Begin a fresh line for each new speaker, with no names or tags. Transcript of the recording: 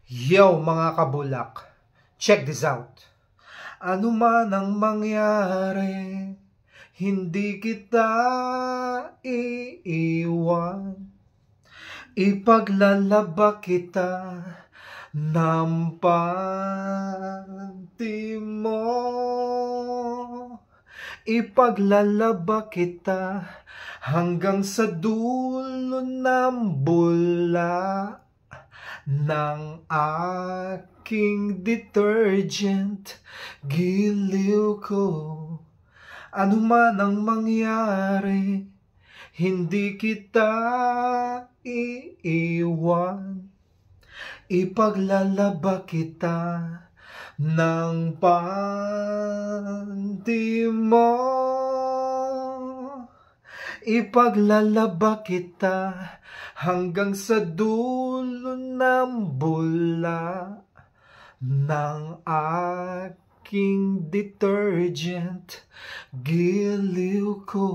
Yo mga kabulak, check this out. Ano man ang mangyari, hindi kita iiwan. Ipaglalaba kita ng panty mo. Ipaglalaba kita hanggang sa dulo ng bula ng aking detergent. Giliw ko, ano man ang mangyari, hindi kita iiwan. Ipaglalaba kita ng panty mo. Ipaglalaba kita hanggang sa dulo ng bula ng aking detergent. Giliw ko.